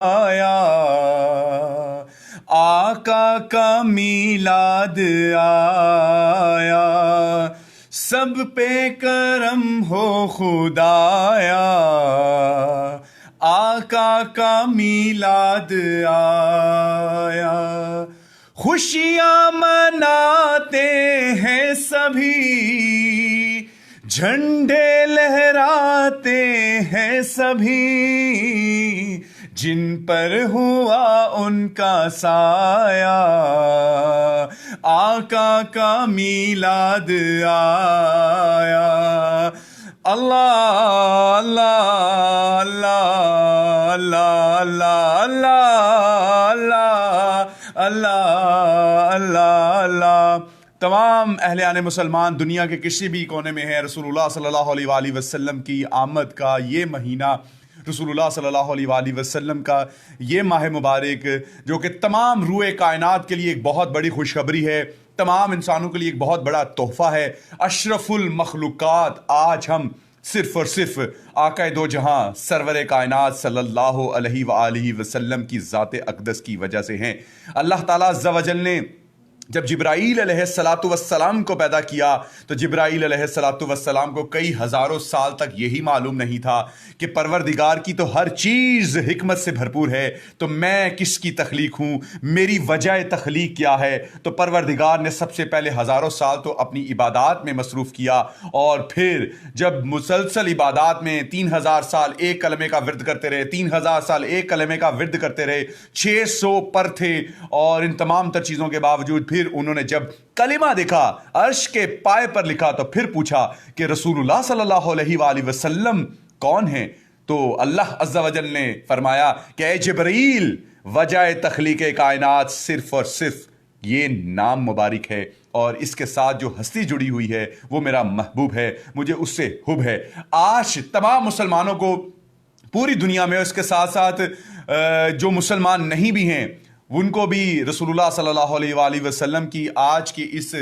آیا، آقا کا میلاد آیا، سب پہ کرم ہو خدایا، آقا کا میلاد آیا، خوشیاں مناتے ہیں سبھی، جھنڈے لہراتے ہیں سبھی، جن پر ہوا ان کا سایہ، آقا کا میلاد آیا۔ اللہ اللہ اللہ اللہ اللہ اللہ اللہ اللہ اللہ۔ تمام اہلیان مسلمان دنیا کے کسی بھی کونے میں ہیں، رسول اللہ صلی اللہ علیہ وآلہ وسلم کی آمد کا یہ مہینہ، رسول اللہ صلی اللہ علیہ وآلہ وسلم کا یہ ماہ مبارک، جو کہ تمام روئے کائنات کے لیے ایک بہت بڑی خوشخبری ہے، تمام انسانوں کے لیے ایک بہت بڑا تحفہ ہے۔ اشرف المخلوقات آج ہم صرف اور صرف آقا دو جہاں سرور کائنات صلی اللہ علیہ وآلہ وسلم کی ذات اقدس کی وجہ سے ہیں۔ اللہ تعالیٰ عز و جل نے جب جبرائیل علیہ السلام کو پیدا کیا تو جبرائیل علیہ السلام کو کئی ہزاروں سال تک یہی معلوم نہیں تھا کہ پروردگار کی تو ہر چیز حکمت سے بھرپور ہے، تو میں کس کی تخلیق ہوں، میری وجہ تخلیق کیا ہے۔ تو پروردگار نے سب سے پہلے ہزاروں سال تو اپنی عبادات میں مصروف کیا، اور پھر جب مسلسل عبادات میں 3000 سال ایک کلمے کا ورد کرتے رہے، 3000 سال ایک کلمے کا ورد کرتے رہے، 600 پر تھے، اور ان تمام تر چیزوں کے باوجود پھر انہوں نے جب کلمہ دیکھا، عرش کے پائے پر لکھا، تو پھر پوچھا کہ رسول اللہ صلی اللہ علیہ وآلہ وسلم کون ہیں؟ تو اللہ عز و جل نے فرمایا کہ اے جبرائیل، وجہ تخلیق کائنات صرف اور صرف یہ نام مبارک ہے، اور اس کے ساتھ جو ہستی جڑی ہوئی ہے وہ میرا محبوب ہے، مجھے اس سے حب ہے۔ آج تمام مسلمانوں کو پوری دنیا میں، اس کے ساتھ ساتھ جو مسلمان نہیں بھی ہیں ان کو بھی رسول اللہ صلی اللہ علیہ وآلہ وسلم کی آج کی اس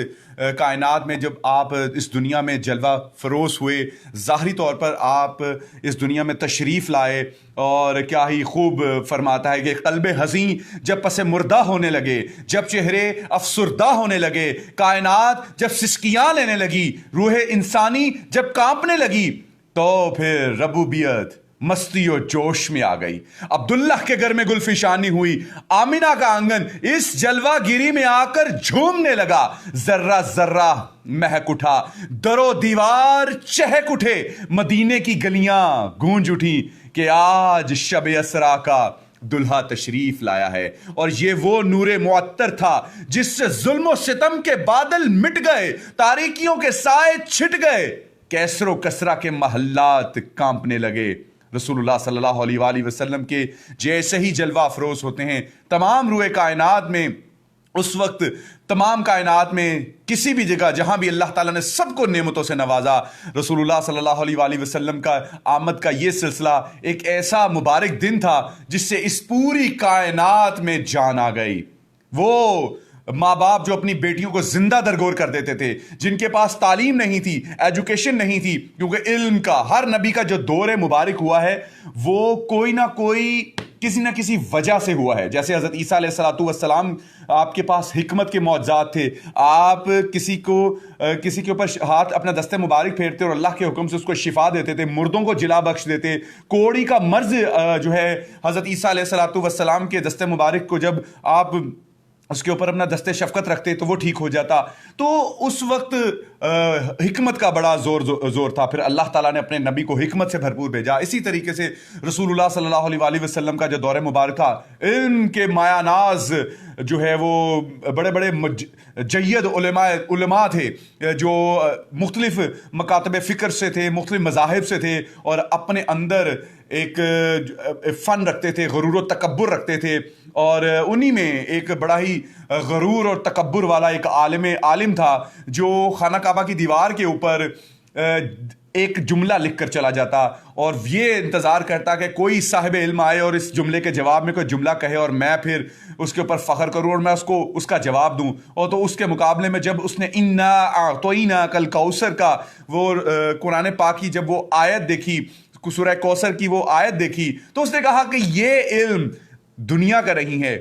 کائنات میں، جب آپ اس دنیا میں جلوہ فروز ہوئے، ظاہری طور پر آپ اس دنیا میں تشریف لائے، اور کیا ہی خوب فرماتا ہے کہ قلب حزین جب پس مردہ ہونے لگے، جب چہرے افسردہ ہونے لگے، کائنات جب سسکیاں لینے لگی، روح انسانی جب کانپنے لگی، تو پھر ربوبیت مستی و جوش میں آ گئی۔ عبداللہ کے گھر میں گلفشانی ہوئی، آمینہ کا آنگن اس جلوہ گیری میں آ کر جھومنے لگا، ذرہ ذرہ مہک اٹھا، در و دیوار چہک اٹھے، مدینے کی گلیاں گونج اٹھی کہ آج شب اسرا کا دلہا تشریف لایا ہے۔ اور یہ وہ نور معطر تھا جس سے ظلم و ستم کے بادل مٹ گئے، تاریکیوں کے سائے چھٹ گئے، کیسر و کسرا کے محلات کانپنے لگے۔ رسول اللہ صلی اللہ علیہ وآلہ وسلم کے جیسے ہی جلوہ افروز ہوتے ہیں تمام روئے کائنات میں، اس وقت تمام کائنات میں کسی بھی جگہ جہاں بھی اللہ تعالیٰ نے سب کو نعمتوں سے نوازا، رسول اللہ صلی اللہ علیہ وآلہ وسلم کا آمد کا یہ سلسلہ ایک ایسا مبارک دن تھا جس سے اس پوری کائنات میں جان آ گئی۔ وہ ماں باپ جو اپنی بیٹیوں کو زندہ درگور کر دیتے تھے، جن کے پاس تعلیم نہیں تھی، ایجوکیشن نہیں تھی، کیونکہ علم کا ہر نبی کا جو دور مبارک ہوا ہے وہ کوئی نہ کوئی کسی نہ کسی وجہ سے ہوا ہے۔ جیسے حضرت عیسیٰ علیہ السلام، آپ کے پاس حکمت کے معجزات تھے، آپ کسی کے اوپر ہاتھ اپنا دست مبارک پھیرتے اور اللہ کے حکم سے اس کو شفا دیتے تھے، مردوں کو جلا بخش دیتے، کوڑی کا مرض جو ہے حضرت عیسیٰ علیہ السلام کے دست مبارک کو جب آپ اس کے اوپر اپنا دست شفقت رکھتے تو وہ ٹھیک ہو جاتا۔ تو اس وقت حکمت کا بڑا زور تھا، پھر اللہ تعالیٰ نے اپنے نبی کو حکمت سے بھرپور بھیجا۔ اسی طریقے سے رسول اللہ صلی اللہ علیہ وآلہ وسلم کا جو دور مبارک تھا، ان کے مایہ ناز جو ہے وہ بڑے بڑے جید علماء تھے جو مختلف مکاتب فکر سے تھے، مختلف مذاہب سے تھے، اور اپنے اندر ایک فن رکھتے تھے، غرور و تکبر رکھتے تھے، اور انہی میں ایک بڑا ہی غرور اور تکبر والا ایک عالم تھا جو خانہ کعبہ کی دیوار کے اوپر ایک جملہ لکھ کر چلا جاتا اور یہ انتظار کرتا کہ کوئی صاحب علم آئے اور اس جملے کے جواب میں کوئی جملہ کہے اور میں پھر اس کے اوپر فخر کروں اور میں اس کا جواب دوں۔ اور تو اس کے مقابلے میں جب اس نے انا اعطیناک کل کوثر کا وہ قرآن پاک کی جب وہ آیت دیکھی، سورہ کوثر کی وہ آیت دیکھی، تو اس نے کہا کہ یہ علم دنیا کا نہیں ہے،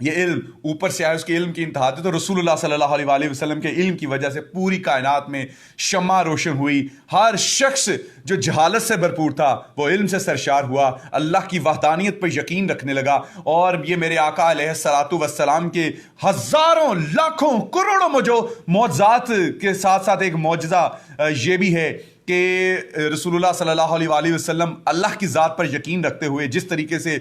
یہ علم اوپر سے آیا، اس کے علم کی انتہا تھی، تو رسول اللہ صلی اللہ علیہ وسلم کے علم کی وجہ سے پوری کائنات میں شمع روشن ہوئی، ہر شخص جو جہالت سے بھرپور تھا وہ علم سے سرشار ہوا، اللہ کی وحدانیت پر یقین رکھنے لگا، اور یہ میرے آقا علیہ الصلوۃ والسلام کے ہزاروں لاکھوں کروڑوں معجزات کے ساتھ ساتھ ایک معجزہ یہ بھی ہے کہ رسول اللہ صلی اللہ علیہ وسلم اللہ کی ذات پر یقین رکھتے ہوئے جس طریقے سے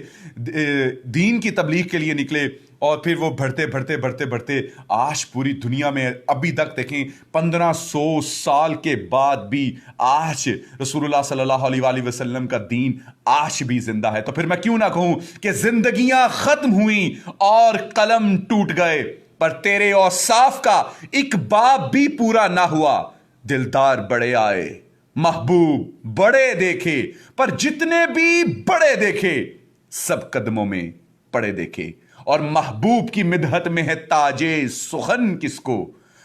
دین کی تبلیغ کے لیے نکلے، اور پھر وہ بڑھتے آج پوری دنیا میں ابھی تک دیکھیں 1500 سال کے بعد بھی آج رسول اللہ صلی اللہ علیہ وسلم کا دین آج بھی زندہ ہے۔ تو پھر میں کیوں نہ کہوں کہ زندگیاں ختم ہوئیں اور قلم ٹوٹ گئے، پر تیرے اوصاف کا ایک باب بھی پورا نہ ہوا، دلدار بڑے آئے، محبوب بڑے دیکھے، پر جتنے بھی بڑے دیکھے سب قدموں میں پڑے دیکھے، اور محبوب کی مدحت میں ہے تاج سخن کس کو،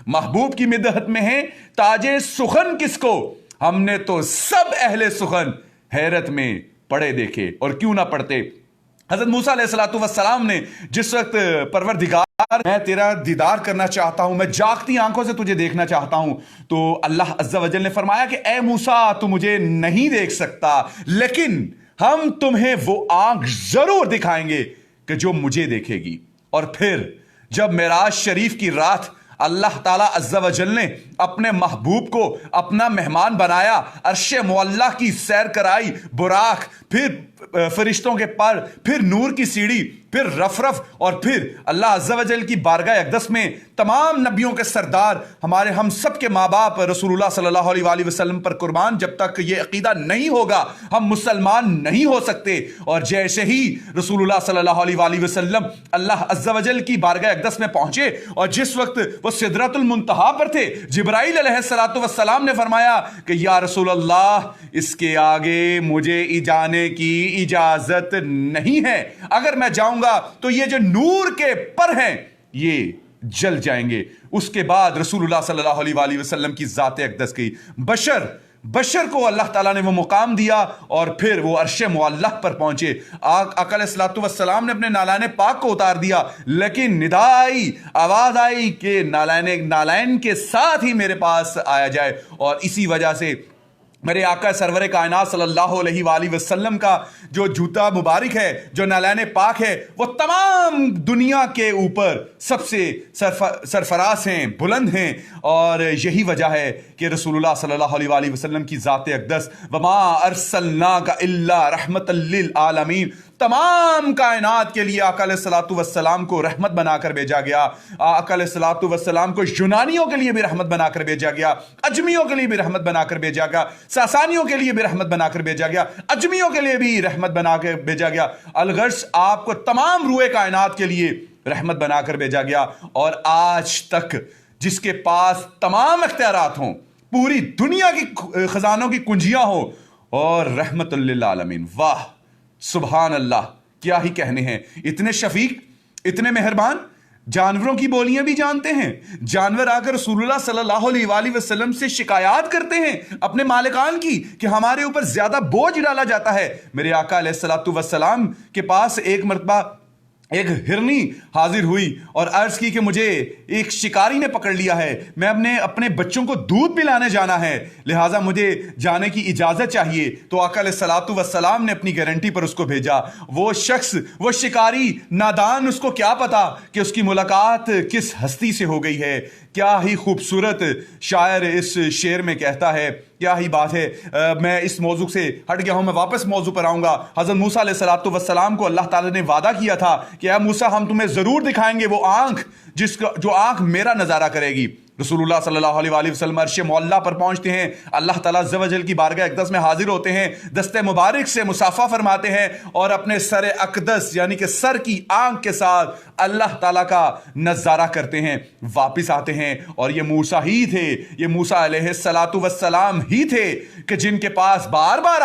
محبوب کی مدحت میں ہے تاج سخن کس کو، ہم نے تو سب اہل سخن حیرت میں پڑے دیکھے، اور کیوں نہ پڑھتے۔ حضرت موسیٰ علیہ السلام نے جس وقت پروردگار میں تیرا دیدار کرنا چاہتا ہوں، میں جاگتی آنکھوں سے تجھے دیکھنا چاہتا ہوں، تو اللہ عز و جل نے فرمایا کہ اے موسیٰ تو مجھے نہیں دیکھ سکتا، لیکن ہم تمہیں وہ آنکھ ضرور دکھائیں گے کہ جو مجھے دیکھے گی۔ اور پھر جب معراج شریف کی رات اللہ تعالیٰ عز و جل نے اپنے محبوب کو اپنا مہمان بنایا، عرش معلیٰ کی سیر کرائی، براق، پھر فرشتوں کے پر، پھر نور کی سیڑھی، پھر رف، اور پھر اللہ عز و جل کی بارگاہ اقدس میں تمام نبیوں کے سردار ہم سب کے ماں باپ رسول اللہ صلی اللہ علیہ وسلم پر قربان، جب تک یہ عقیدہ نہیں ہوگا ہم مسلمان نہیں ہو سکتے۔ اور جیسے ہی رسول اللہ صلی اللہ علیہ وسلم اللہ عز و جل کی بارگاہ اقدس میں پہنچے، اور جس وقت وہ سدرۃ المنتہا پر تھے، جبرائیل علیہ السلام نے فرمایا کہ یا رسول اللہ اس کے آگے مجھے جانے کی اجازت نہیں ہے، اگر میں جاؤں گا تو یہ جو نور کے پر ہیں یہ جل جائیں گے۔ اس کے بعد رسول اللہ صلی اللہ علیہ وسلم کی ذات اقدس کی بشر کو اللہ تعالیٰ نے وہ مقام دیا، اور پھر وہ عرش معلیٰ پر پہنچے۔ آقا علیہ الصلوۃ والسلام نے اپنے نالین پاک کو اتار دیا، لیکن ندا آئی، آواز آئی کہ نالین کے ساتھ ہی میرے پاس آیا جائے، اور اسی وجہ سے میرے آقا سرور کائنات صلی اللہ علیہ وآلہ وسلم کا جو جوتا مبارک ہے، جو نالین پاک ہے، وہ تمام دنیا کے اوپر سب سے سرفراز ہیں، بلند ہیں، اور یہی وجہ ہے کہ رسول اللہ صلی اللہ علیہ وآلہ وسلم کی ذات اقدس وما ارسلناک الا رحمت للعالمین، تمام کائنات کے لیے آقا علیہ الصلوۃ والسلام کو رحمت بنا کر بھیجا گیا۔ آقا علیہ الصلوۃ والسلام کو یونانیوں کے لیے بھی رحمت بنا کر بھیجا گیا، اجمیوں کے لیے بھی رحمت بنا کر بھیجا گیا، ساسانیوں کے لیے بھی رحمت بنا کر بھیجا گیا، اجمیوں کے لیے بھی رحمت بنا کے بھیجا گیا، الغرض آپ کو تمام روئے کائنات کے لیے رحمت بنا کر بھیجا گیا۔ اور آج تک جس کے پاس تمام اختیارات ہوں، پوری دنیا کی خزانوں کی کنجیاں ہوں، اور رحمت للعالمین، واہ سبحان اللہ، کیا ہی کہنے ہیں، اتنے شفیق، اتنے مہربان، جانوروں کی بولیاں بھی جانتے ہیں، جانور آ کر رسول اللہ صلی اللہ علیہ وآلہ وسلم سے شکایات کرتے ہیں اپنے مالکان کی کہ ہمارے اوپر زیادہ بوجھ ڈالا جاتا ہے۔ میرے آقا علیہ الصلوۃ والسلام کے پاس ایک مرتبہ ایک ہرنی حاضر ہوئی اور عرض کی کہ مجھے ایک شکاری نے پکڑ لیا ہے، میں اپنے بچوں کو دودھ پلانے جانا ہے، لہٰذا مجھے جانے کی اجازت چاہیے۔ تو آقا علیہ الصلوۃ والسلام نے اپنی گارنٹی پر اس کو بھیجا۔ وہ شخص، وہ شکاری نادان، اس کو کیا پتا کہ اس کی ملاقات کس ہستی سے ہو گئی ہے۔ کیا ہی خوبصورت شاعر اس شعر میں کہتا ہے، کیا ہی بات ہے۔ میں اس موضوع سے ہٹ گیا ہوں، میں واپس موضوع پر آؤں گا۔ حضرت موسیٰ علیہ الصلوۃ والسلام کو اللہ تعالیٰ نے وعدہ کیا تھا کہ اے موسیٰ ہم تمہیں ضرور دکھائیں گے وہ آنکھ جو آنکھ میرا نظارہ کرے گی۔ رسول اللہ صلی اللہ علیہ وآلہ وسلم عرش معلیٰ پر پہنچتے ہیں، اللہ تعالیٰ عز و جل کی بارگاہ اقدس میں حاضر ہوتے ہیں، دست مبارک سے مصافحہ فرماتے ہیں، اور اپنے سر اقدس یعنی کہ سر کی آنکھ کے ساتھ اللہ تعالیٰ کا نظارہ کرتے ہیں، واپس آتے ہیں۔ اور یہ موسیٰ ہی تھے، یہ موسیٰ علیہ السلام ہی تھے کہ جن کے پاس بار بار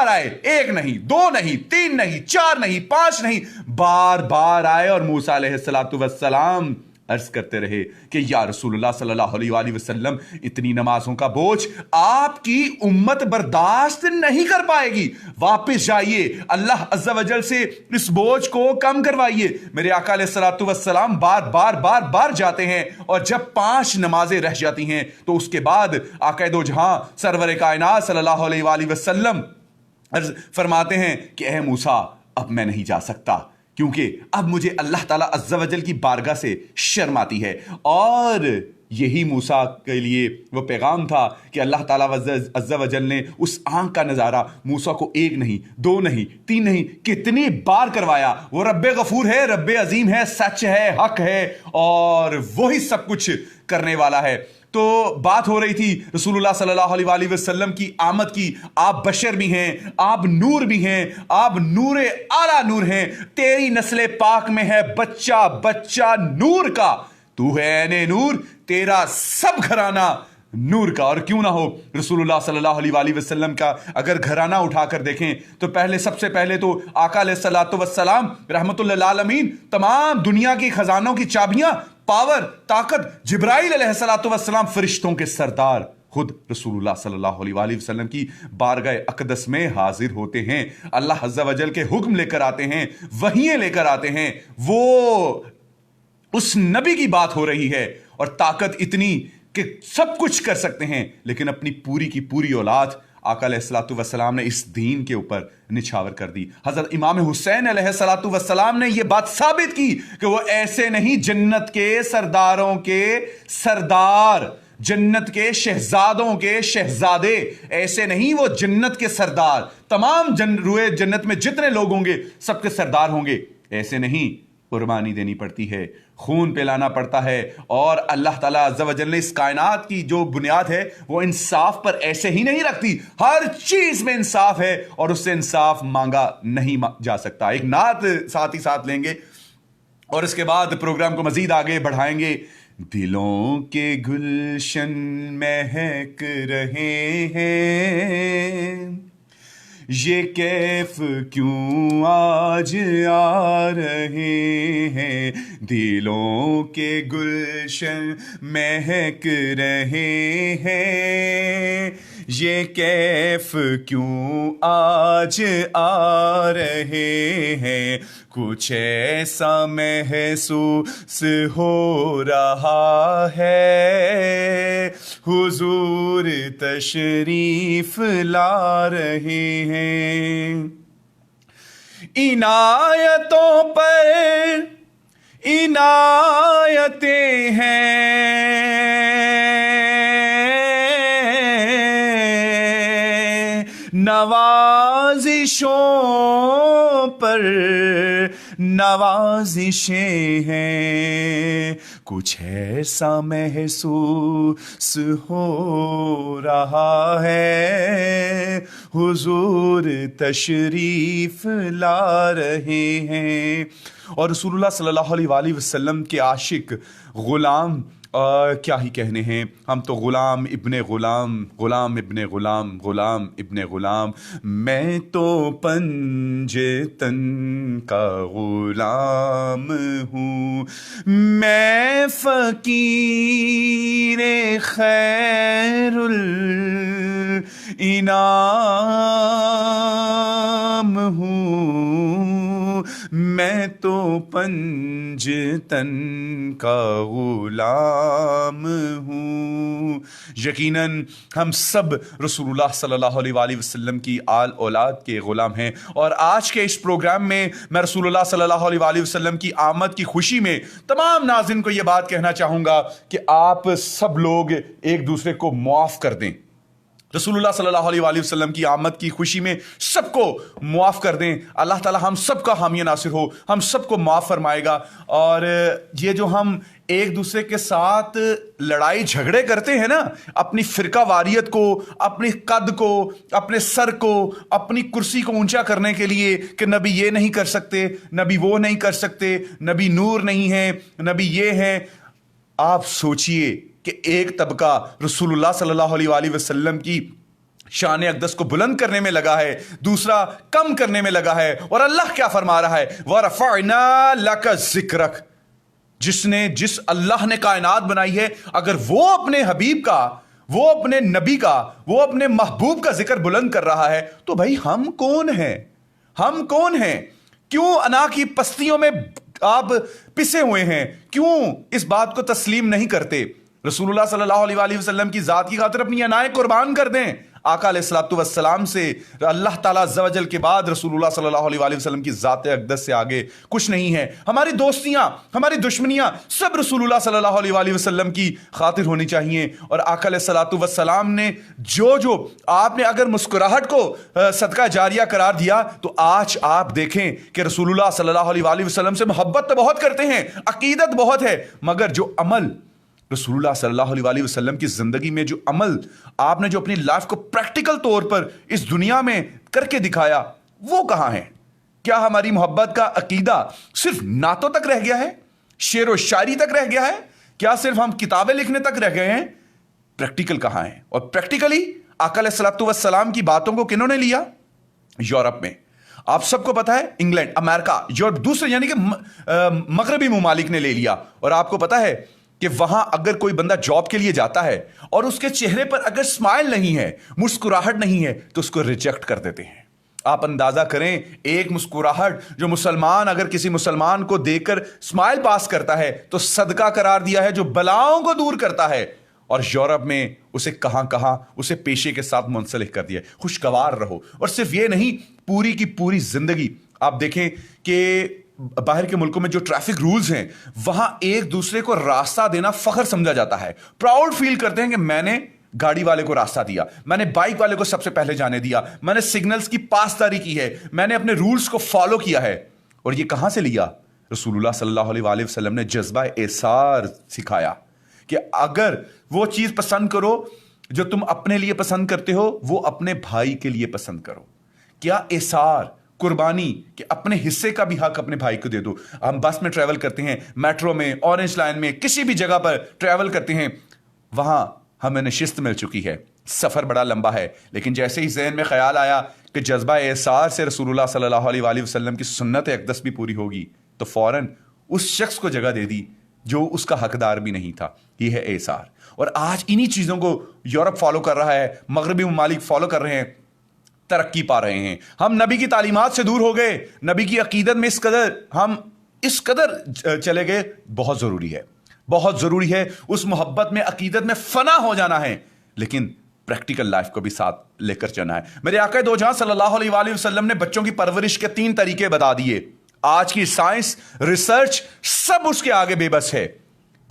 آئے، ایک نہیں، دو نہیں، تین نہیں، چار نہیں، پانچ نہیں، بار بار آئے، اور موسیٰ علیہ السلام عرض کرتے رہے کہ یا رسول اللہ صلی اللہ علیہ وآلہ وسلم، اتنی نمازوں کا بوجھ آپ کی امت برداشت نہیں کر پائے گی، واپس جائیے، اللہ عز و جل سے اس بوجھ کو کم کروائیے۔ میرے آقا علیہ الصلوۃ والسلام بار جاتے ہیں، اور جب 5 نمازیں رہ جاتی ہیں تو اس کے بعد آقا دو جہاں سرور کائنات صلی اللہ علیہ وآلہ وسلم فرماتے ہیں کہ اے موسیٰ، اب میں نہیں جا سکتا، کیونکہ اب مجھے اللہ تعالیٰ عز و جل کی بارگاہ سے شرم آتی ہے۔ اور یہی موسیٰ کے لیے وہ پیغام تھا کہ اللہ تعالیٰ عز و جل نے اس آنکھ کا نظارہ موسیٰ کو 1 نہیں 2 نہیں 3 نہیں کتنی بار کروایا۔ وہ رب غفور ہے، رب عظیم ہے، سچ ہے، حق ہے، اور وہی سب کچھ کرنے والا ہے۔ تو بات ہو رہی تھی رسول اللہ صلی اللہ علیہ وآلہ وسلم کی آمد کی۔ آپ بشر بھی ہیں، آپ نور بھی ہیں، آپ نور اعلیٰ نور ہیں، تیری نسل پاک میں ہے بچہ نور کا، تو ہے عین نور، تیرا سب گھرانہ نور کا۔ اور کیوں نہ ہو رسول اللہ صلی اللہ علیہ وآلہ وسلم کا اگر گھرانہ اٹھا کر دیکھیں تو سب سے پہلے تو آقا علیہ الصلوۃ والسلام رحمت للعالمین، تمام دنیا کی خزانوں کی چابیاں، پاور، طاقت، جبرائیل علیہ الصلوۃ والسلام، فرشتوں کے سردار خود رسول اللہ صلی اللہ علیہ وآلہ وسلم کی بارگاہ اقدس میں حاضر ہوتے ہیں، اللہ عز و جل کے حکم لے کر آتے ہیں، وحییں لے کر آتے ہیں۔ وہ اس نبی کی بات ہو رہی ہے، اور طاقت اتنی کہ سب کچھ کر سکتے ہیں، لیکن اپنی پوری کی پوری اولاد آقا علیہ الصلوۃ والسلام نے اس دین کے اوپر نچھاور کر دی۔ حضرت امام حسین علیہ الصلوۃ والسلام نے یہ بات ثابت کی کہ وہ ایسے نہیں، جنت کے سرداروں کے سردار، جنت کے شہزادوں کے شہزادے، ایسے نہیں، وہ جنت کے سردار، تمام روئے جنت میں جتنے لوگ ہوں گے سب کے سردار ہوں گے، ایسے نہیں، قربانی دینی پڑتی ہے، خون پلانا پڑتا ہے۔ اور اللہ تعالیٰ عز و جل نے اس کائنات کی جو بنیاد ہے وہ انصاف پر ایسے ہی نہیں رکھتی، ہر چیز میں انصاف ہے، اور اس سے انصاف مانگا نہیں جا سکتا۔ ایک نعت ساتھ ہی ساتھ لیں گے اور اس کے بعد پروگرام کو مزید آگے بڑھائیں گے۔ دلوں کے گلشن مہک رہے ہیں، یہ کیف کیوں آج آ رہے ہیں، دلوں کے گلشن مہک رہے ہیں، یہ کیف کیوں آج آ رہے ہیں، کچھ ایسا محسوس ہو رہا ہے، حضور تشریف لا رہے ہیں، عنایتوں پر عنایتیں ہیں، نوازشوں پر نوازشیں ہیں، کچھ ایسا محسوس ہو رہا ہے، حضور تشریف لا رہے ہیں۔ اور رسول اللہ صلی اللہ علیہ وآلہ وسلم کے عاشق غلام کیا ہی کہنے ہیں، ہم تو غلام ابن غلام، غلام ابن غلام، غلام ابن غلام، میں تو پنجتن کا غلام ہوں، میں فقیر خیر الانام ہوں، میں تو پنجتن کا غلام ہوں۔ یقیناً ہم سب رسول اللہ صلی اللہ علیہ وآلہ وسلم کی آل اولاد کے غلام ہیں، اور آج کے اس پروگرام میں میں رسول اللہ صلی اللہ علیہ وآلہ وسلم کی آمد کی خوشی میں تمام ناظرین کو یہ بات کہنا چاہوں گا کہ آپ سب لوگ ایک دوسرے کو معاف کر دیں۔ رسول اللہ صلی اللہ علیہ وآلہ وسلم کی آمد کی خوشی میں سب کو معاف کر دیں، اللہ تعالی ہم سب کا حامی ناصر ہو، ہم سب کو معاف فرمائے گا۔ اور یہ جو ہم ایک دوسرے کے ساتھ لڑائی جھگڑے کرتے ہیں نا، اپنی فرقہ واریت کو، اپنی قد کو، اپنے سر کو، اپنی کرسی کو اونچا کرنے کے لیے کہ نبی یہ نہیں کر سکتے، نبی وہ نہیں کر سکتے، نبی نور نہیں ہے، نبی یہ ہے، آپ سوچئے کہ ایک طبقہ رسول اللہ صلی اللہ علیہ وآلہ وسلم کی شان اقدس کو بلند کرنے میں لگا ہے، دوسرا کم کرنے میں لگا ہے، اور اللہ کیا فرما رہا ہے، وَرَفَعْنَا لَكَ ذِكْرَكَ، جس اللہ نے کائنات بنائی ہے، اگر وہ اپنے حبیب کا، وہ اپنے نبی کا، وہ اپنے محبوب کا ذکر بلند کر رہا ہے، تو بھائی ہم کون ہیں؟ ہم کون ہیں؟ کیوں انا کی پستیوں میں آپ پسے ہوئے ہیں؟ کیوں اس بات کو تسلیم نہیں کرتے؟ رسول اللہ صلی اللہ علیہ وآلہ وسلم کی ذات کی خاطر اپنی انائیں قربان کر دیں۔ آقا علیہ الصلوۃ والسلام سے، اللہ تعالیٰ عز و جل کے بعد رسول اللہ صلی اللہ علیہ وآلہ وسلم کی ذات اقدس سے آگے کچھ نہیں ہے۔ ہماری دوستیاں، ہماری دشمنیاں سب رسول اللہ صلی اللہ علیہ وآلہ وسلم کی خاطر ہونی چاہیے۔ اور آقا علیہ الصلوۃ والسلام نے جو آپ نے اگر مسکراہٹ کو صدقہ جاریہ قرار دیا، تو آج آپ دیکھیں کہ رسول اللہ صلی اللہ علیہ وآلہ وسلم سے محبت تو بہت کرتے ہیں، عقیدت بہت ہے، مگر جو عمل رسول اللہ صلی اللہ علیہ وآلہ وسلم کی زندگی میں، جو عمل آپ نے جو اپنی لائف کو پریکٹیکل طور پر اس دنیا میں کر کے دکھایا، وہ کہاں ہے؟ کیا ہماری محبت کا عقیدہ صرف نعتوں تک رہ گیا ہے؟ شعر و شاعری تک رہ گیا ہے؟ کیا صرف ہم کتابیں لکھنے تک رہ گئے ہیں؟ پریکٹیکل کہاں ہے؟ اور پریکٹیکلی آقا علیہ الصلوۃ والسلام کی باتوں کو کنہوں نے لیا؟ یورپ میں، آپ سب کو پتا ہے، انگلینڈ، امریکہ، یورپ، دوسرے یعنی کہ مغربی ممالک نے لے لیا۔ اور آپ کو پتا ہے کہ وہاں اگر کوئی بندہ جاب کے لیے جاتا ہے اور اس کے چہرے پر اگر اسمائل نہیں ہے، مسکراہٹ نہیں ہے، تو اس کو ریجیکٹ کر دیتے ہیں۔ آپ اندازہ کریں، ایک مسکراہٹ جو مسلمان اگر کسی مسلمان کو دیکھ کر اسمائل پاس کرتا ہے تو صدقہ قرار دیا ہے جو بلاؤں کو دور کرتا ہے، اور یورپ میں اسے کہاں اسے پیشے کے ساتھ منسلک کر دیا۔ خوشگوار رہو۔ اور صرف یہ نہیں، پوری کی پوری زندگی آپ دیکھیں کہ باہر کے ملکوں میں جو ٹریفک رولز ہیں، وہاں ایک دوسرے کو راستہ دینا فخر سمجھا جاتا ہے۔ پراؤڈ فیل کرتے ہیں کہ میں نے گاڑی والے کو راستہ دیا، میں نے بائک والے کو سب سے پہلے جانے دیا، میں نے سگنلز کی پاسداری کی ہے، میں نے اپنے رولز کو فالو کیا ہے۔ اور یہ کہاں سے لیا؟ رسول اللہ صلی اللہ علیہ وآلہ وسلم نے جذبہ ایثار سکھایا کہ اگر وہ چیز پسند کرو جو تم اپنے لیے پسند کرتے ہو، وہ اپنے بھائی کے لیے پسند کرو۔ کیا ایثار، قربانی، کہ اپنے حصے کا بھی حق اپنے بھائی کو دے دو۔ ہم بس میں ٹریول کرتے ہیں، میٹرو میں، اورنج لائن میں، کسی بھی جگہ پر ٹریول کرتے ہیں، وہاں ہمیں نشست مل چکی ہے، سفر بڑا لمبا ہے، لیکن جیسے ہی ذہن میں خیال آیا کہ جذبہ احسار سے رسول اللہ صلی اللہ علیہ وآلہ وسلم کی سنت اقدس بھی پوری ہوگی، تو فوراً اس شخص کو جگہ دے دی جو اس کا حقدار بھی نہیں تھا۔ یہ ہے احسار۔ اور آج انہی چیزوں کو یورپ فالو کر رہا ہے، مغربی ممالک فالو کر رہے ہیں، ترقی پا رہے ہیں۔ ہم نبی کی تعلیمات سے دور ہو گئے، نبی کی عقیدت میں ہم اس قدر چلے گئے۔ بہت ضروری ہے، بہت ضروری ہے اس محبت میں، عقیدت میں فنا ہو جانا ہے، لیکن پریکٹیکل لائف کو بھی ساتھ لے کر چلنا ہے۔ میرے آقا دو جہاں صلی اللہ علیہ وآلہ وسلم نے بچوں کی پرورش کے 3 طریقے بتا دیے۔ آج کی سائنس، ریسرچ سب اس کے آگے بے بس ہے۔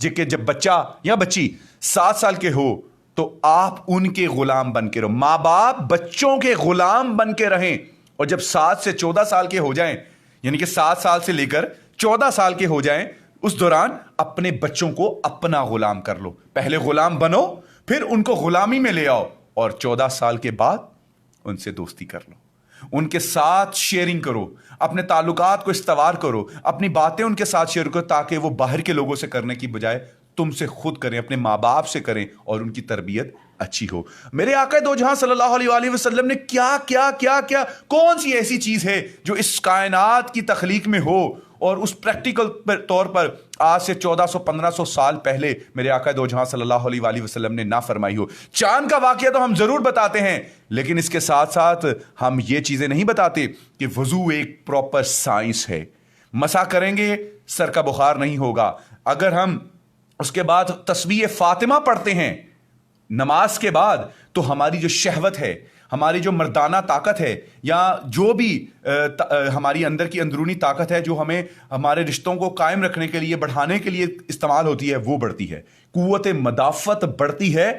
کہ جب بچہ یا بچی 7 سال کے ہو تو آپ ان کے غلام بن کے رہو، ماں باپ بچوں کے غلام بن کے رہیں، اور جب 7 سے 14 سال کے ہو جائیں، یعنی کہ 7 سال سے لے کر 14 سال کے ہو جائیں، اس دوران اپنے بچوں کو اپنا غلام کر لو۔ پہلے غلام بنو، پھر ان کو غلامی میں لے آؤ، اور 14 سال کے بعد ان سے دوستی کر لو، ان کے ساتھ شیئرنگ کرو، اپنے تعلقات کو استوار کرو، اپنی باتیں ان کے ساتھ شیئر کرو، تاکہ وہ باہر کے لوگوں سے کرنے کی بجائے تم سے خود کریں، اپنے ماں باپ سے کریں، اور ان کی تربیت اچھی ہو۔ میرے آقا دو جہاں صلی اللہ علیہ وآلہ وسلم نے کیا کون سی ایسی چیز ہے جو اس کائنات کی تخلیق میں ہو اور اس پریکٹیکل طور پر آج سے 1400-1500 سال پہلے میرے آقا دو جہاں صلی اللہ علیہ وآلہ وسلم نے نہ فرمائی ہو۔ چاند کا واقعہ تو ہم ضرور بتاتے ہیں، لیکن اس کے ساتھ ساتھ ہم یہ چیزیں نہیں بتاتے کہ وضو ایک پراپر سائنس ہے۔ مسا کریں گے سر کا بخار نہیں ہوگا۔ اگر ہم اس کے بعد تسبیح فاطمہ پڑھتے ہیں نماز کے بعد، تو ہماری جو شہوت ہے، ہماری جو مردانہ طاقت ہے، یا جو بھی ہماری اندر کی اندرونی طاقت ہے جو ہمیں ہمارے رشتوں کو قائم رکھنے کے لیے، بڑھانے کے لیے استعمال ہوتی ہے، وہ بڑھتی ہے، قوت مدافعت بڑھتی ہے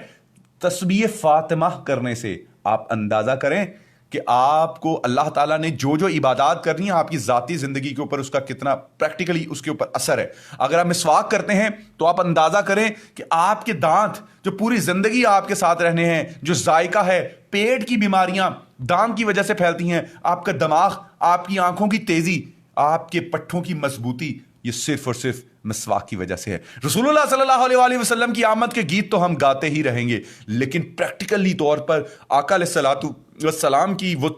تسبیح فاطمہ کرنے سے۔ آپ اندازہ کریں کہ آپ کو اللہ تعالیٰ نے جو عبادات کرنی ہے آپ کی ذاتی زندگی کے اوپر، اس کا کتنا پریکٹیکلی اس کے اوپر اثر ہے۔ اگر آپ مسواک کرتے ہیں تو آپ اندازہ کریں کہ آپ کے دانت جو پوری زندگی آپ کے ساتھ رہنے ہیں، جو ذائقہ ہے، پیٹ کی بیماریاں دانت کی وجہ سے پھیلتی ہیں، آپ کا دماغ، آپ کی آنکھوں کی تیزی، آپ کے پٹھوں کی مضبوطی، یہ صرف اور صرف مسواک کی وجہ سے ہے۔ رسول اللہ صلی اللہ علیہ وآلہ وسلم کی آمد کے گیت تو ہم گاتے ہی رہیں گے، لیکن پریکٹیکلی طور پر آقا علیہ الصلوۃ والسلام کی وہ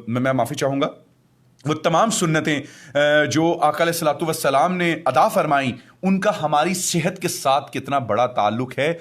میں معافی چاہوں گا وہ تمام سنتیں جو آقا علیہ الصلوۃ والسلام نے ادا فرمائیں، ان کا ہماری صحت کے ساتھ کتنا بڑا تعلق ہے۔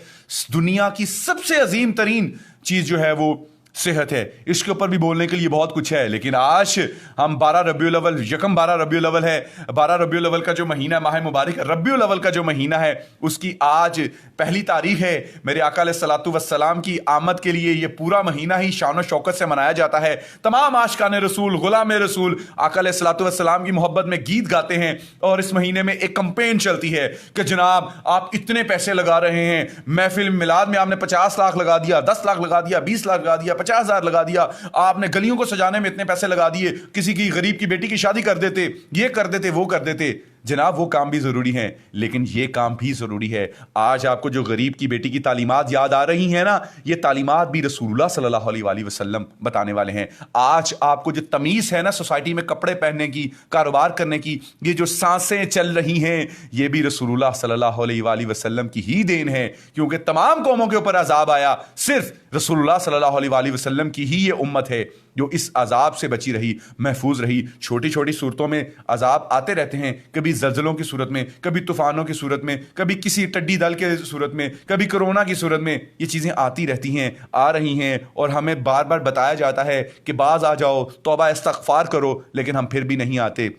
دنیا کی سب سے عظیم ترین چیز جو ہے وہ صحت ہے۔ اس کے اوپر بھی بولنے کے لیے بہت کچھ ہے، لیکن آج ہم 12 ربیع الاول، یکم 12 ربیع الاول ہے، 12 ربیع الاول کا جو مہینہ، ماہ مبارک ربیع الاول کا جو مہینہ ہے، اس کی آج پہلی تاریخ ہے۔ میرے آقا علیہ الصلوۃ والسلام کی آمد کے لیے یہ پورا مہینہ ہی شان و شوکت سے منایا جاتا ہے۔ تمام عاشقان رسول، غلام رسول آقا علیہ الصلوۃ والسلام کی محبت میں گیت گاتے ہیں، اور اس مہینے میں ایک کمپین چلتی ہے کہ جناب آپ اتنے پیسے لگا رہے ہیں، محفل میلاد میں آپ نے 50 لاکھ لگا دیا، 10 لاکھ لگا دیا، 20 لاکھ لگا دیا، 50,000 لگا دیا، آپ نے گلیوں کو سجانے میں اتنے پیسے لگا دیے، کسی کی غریب کی بیٹی کی شادی کر دیتے، یہ کر دیتے، وہ کر دیتے۔ جناب وہ کام بھی ضروری ہیں، لیکن یہ کام بھی ضروری ہے۔ آج آپ کو جو غریب کی بیٹی کی تعلیمات یاد آ رہی ہیں نا، یہ تعلیمات بھی رسول اللہ صلی اللہ علیہ وآلہ وسلم بتانے والے ہیں۔ آج آپ کو جو تمیز ہے نا سوسائٹی میں کپڑے پہننے کی، کاروبار کرنے کی، یہ جو سانسیں چل رہی ہیں، یہ بھی رسول اللہ صلی اللہ علیہ وآلہ وسلم کی ہی دین ہے، کیونکہ تمام قوموں کے اوپر عذاب آیا، صرف رسول اللہ صلی اللہ علیہ وآلہ وسلم کی ہی یہ امت ہے جو اس عذاب سے بچی رہی، محفوظ رہی۔ چھوٹی چھوٹی صورتوں میں عذاب آتے رہتے ہیں، کبھی زلزلوں کی صورت میں، کبھی طوفانوں کی صورت میں، کبھی کسی ٹڈی دل کے صورت میں، کبھی کرونا کی صورت میں، یہ چیزیں آتی رہتی ہیں، آ رہی ہیں، اور ہمیں بار بار بتایا جاتا ہے کہ باز آ جاؤ، توبہ استغفار کرو، لیکن ہم پھر بھی نہیں آتے۔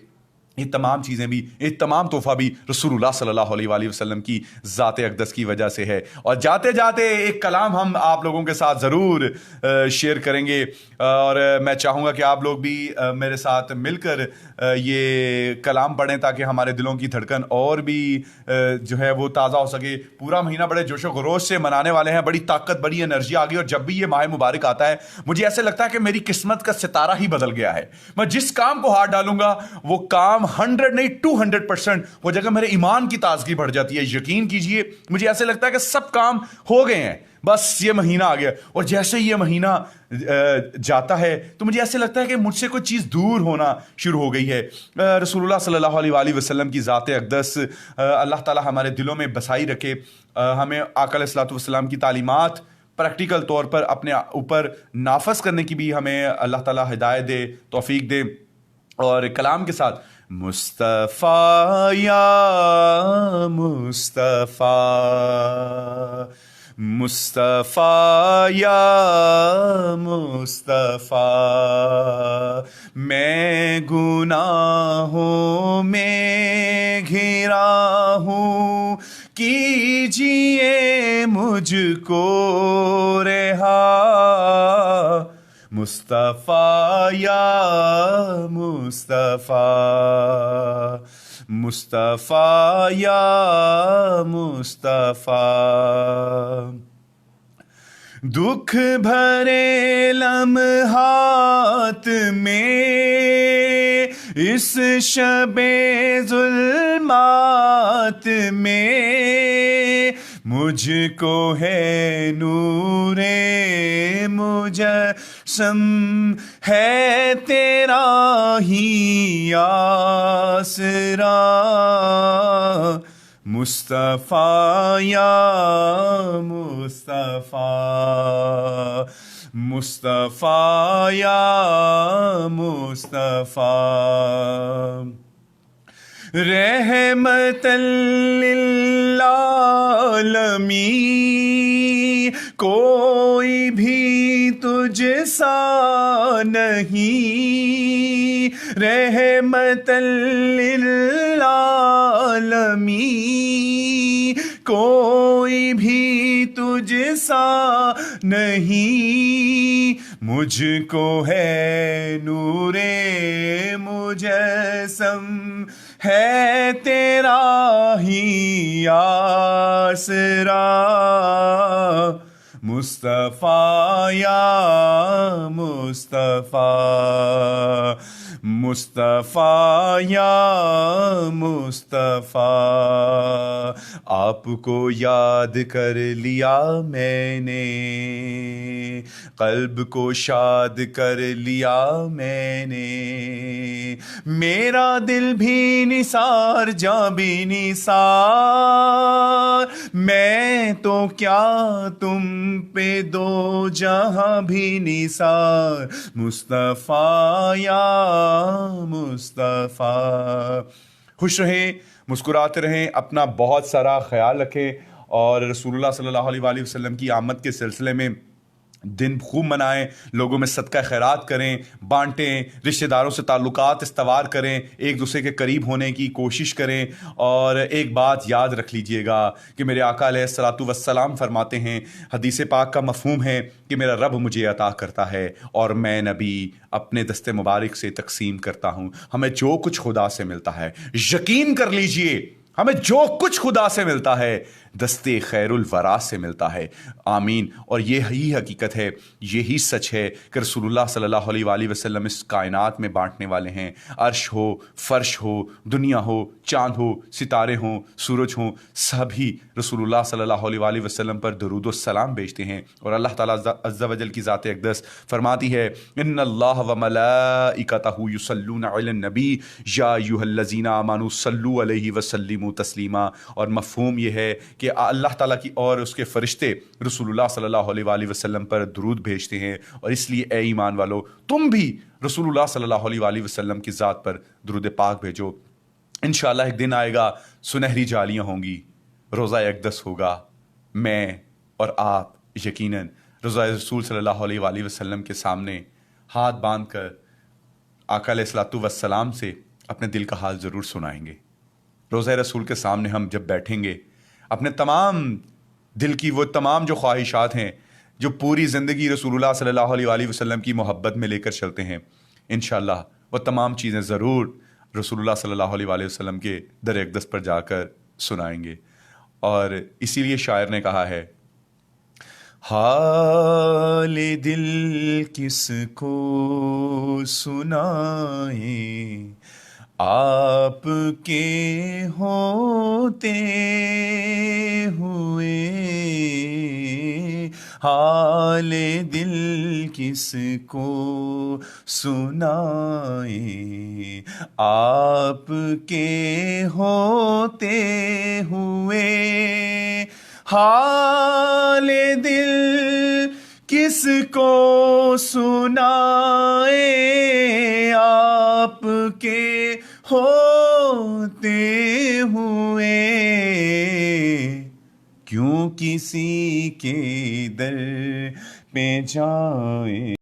یہ تمام چیزیں بھی، یہ تمام تحفہ بھی رسول اللہ صلی اللہ علیہ وآلہ وسلم کی ذات اقدس کی وجہ سے ہے۔ اور جاتے جاتے ایک کلام ہم آپ لوگوں کے ساتھ ضرور شیئر کریں گے، اور میں چاہوں گا کہ آپ لوگ بھی میرے ساتھ مل کر یہ کلام پڑھیں، تاکہ ہمارے دلوں کی دھڑکن اور بھی جو ہے وہ تازہ ہو سکے۔ پورا مہینہ بڑے جوش و خروش سے منانے والے ہیں، بڑی طاقت، بڑی انرجی آ گئی، اور جب بھی یہ ماہ مبارک آتا ہے مجھے ایسے لگتا ہے کہ میری قسمت کا ستارہ ہی بدل گیا ہے۔ میں جس کام کو ہاتھ ڈالوں گا وہ کام 100 نہیں 200% ہو جائے گا، میرے ایمان کی تازگی بڑھ جاتی ہے۔ یقین کیجئے مجھے ایسے لگتا ہے کہ سب کام ہو گئے ہیں، بس یہ مہینہ آ گیا، اور جیسے یہ مہینہ جاتا ہے تو مجھے ایسے لگتا ہے کہ مجھ سے کوئی چیز دور ہونا شروع ہو گئی ہے۔ رسول اللہ صلی اللہ علیہ وآلہ وسلم کی ذات اقدس اللہ تعالی ہمارے دلوں میں بسائی رکھے، ہمیں آقا علیہ الصلوۃ والسلام کی تعلیمات پریکٹیکل طور پر اپنے اوپر نافذ کرنے کی بھی ہمیں اللہ تعالی ہدایت دے، توفیق دے۔ اور کلام کے ساتھ مصطفیٰ یا مصطفیٰ، مصطفیٰ یا مصطفیٰ، میں گناہوں میں گھرا ہوں، کیجیے مجھ کو رہا، مصطفیٰ یا مصطفیٰ، مصطفیٰ یا مصطفیٰ۔ دکھ بھرے لمحات میں، اس شب ظلمات میں، مجھ کو ہے نور مجسم، ہے تیرا ہی آسرا، مصطفیٰ یا مصطفیٰ، مصطفیٰ یا مصطفیٰ، رحمت للعالمین، کوئی بھی تجھ سا نہیں، رحمت للعالمین، کوئی بھی تجھ سا نہیں، مجھ کو ہے نور مجسم، ہے تیرا ہی آسرا، مصطفیٰ یا مصطفیٰ، مصطفیٰ یا مصطفیٰ، آپ کو یاد کر لیا میں نے، قلب کو شاد کر لیا میں نے، میرا دل بھی نثار، جاں بھی نثار، میں تو کیا تم پہ دو جہاں بھی نثار، مصطفیٰ یا مصطفیٰ. خوش رہیں، مسکراتے رہیں، اپنا بہت سارا خیال رکھیں، اور رسول اللہ صلی اللہ علیہ وآلہ وسلم کی آمد کے سلسلے میں دن خوب منائیں، لوگوں میں صدقہ خیرات کریں، بانٹیں، رشتہ داروں سے تعلقات استوار کریں، ایک دوسرے کے قریب ہونے کی کوشش کریں. اور ایک بات یاد رکھ لیجئے گا کہ میرے آقا علیہ الصلوۃ والسلام فرماتے ہیں، حدیث پاک کا مفہوم ہے کہ میرا رب مجھے عطا کرتا ہے اور میں نبی اپنے دست مبارک سے تقسیم کرتا ہوں. ہمیں جو کچھ خدا سے ملتا ہے، یقین کر لیجئے ہمیں جو کچھ خدا سے ملتا ہے دستے خیر الورا سے ملتا ہے. آمین. اور یہی حقیقت ہے، یہی سچ ہے کہ رسول اللہ صلی اللہ علیہ وآلہ وسلم اس کائنات میں بانٹنے والے ہیں. عرش ہو، فرش ہو، دنیا ہو، چاند ہو، ستارے ہوں، سورج ہوں، سبھی رسول اللہ صلی اللہ علیہ وآلہ وسلم پر درود و سلام بھیجتے ہیں. اور اللہ تعالیٰ عز و جل کی ذات اقدس فرماتی ہے، ان اللہ وملائکتہ یصلون علی النبی یا ایھا الذین آمنوا صلوا علیہ وسلموا تسلیما. اور مفہوم یہ ہے کہ اللہ تعالیٰ کی اور اس کے فرشتے رسول اللہ صلی اللہ علیہ وآلہ وسلم پر درود بھیجتے ہیں. اور اس لیے اے ایمان والو، تم بھی رسول اللہ صلی اللہ علیہ وآلہ وسلم کی ذات پر درود پاک بھیجو. انشاءاللہ ایک دن آئے گا، سنہری جالیاں ہوں گی، روزہ اقدس ہوگا، میں اور آپ یقیناً روزہ رسول صلی اللہ علیہ وآلہ وسلم کے سامنے ہاتھ باندھ کر آقا علیہ الصلوۃ والسلام سے اپنے دل کا حال ضرور سنائیں گے. روزہ رسول کے سامنے ہم جب بیٹھیں گے، اپنے تمام دل کی وہ تمام جو خواہشات ہیں، جو پوری زندگی رسول اللہ صلی اللہ علیہ وآلہ وسلم کی محبت میں لے کر چلتے ہیں، انشاءاللہ وہ تمام چیزیں ضرور رسول اللہ صلی اللہ علیہ وآلہ وسلم کے در اقدس پر جا کر سنائیں گے. اور اسی لیے شاعر نے کہا ہے، حال دل کس کو سنائیں آپ کے ہوتے ہوئے، حال دل کس کو سنائیں آپ کے ہوتے ہوئے، حال دل کس کو سنائیں آپ کے ہوتے ہوئے، کیوں کسی کے در پہ جائیں.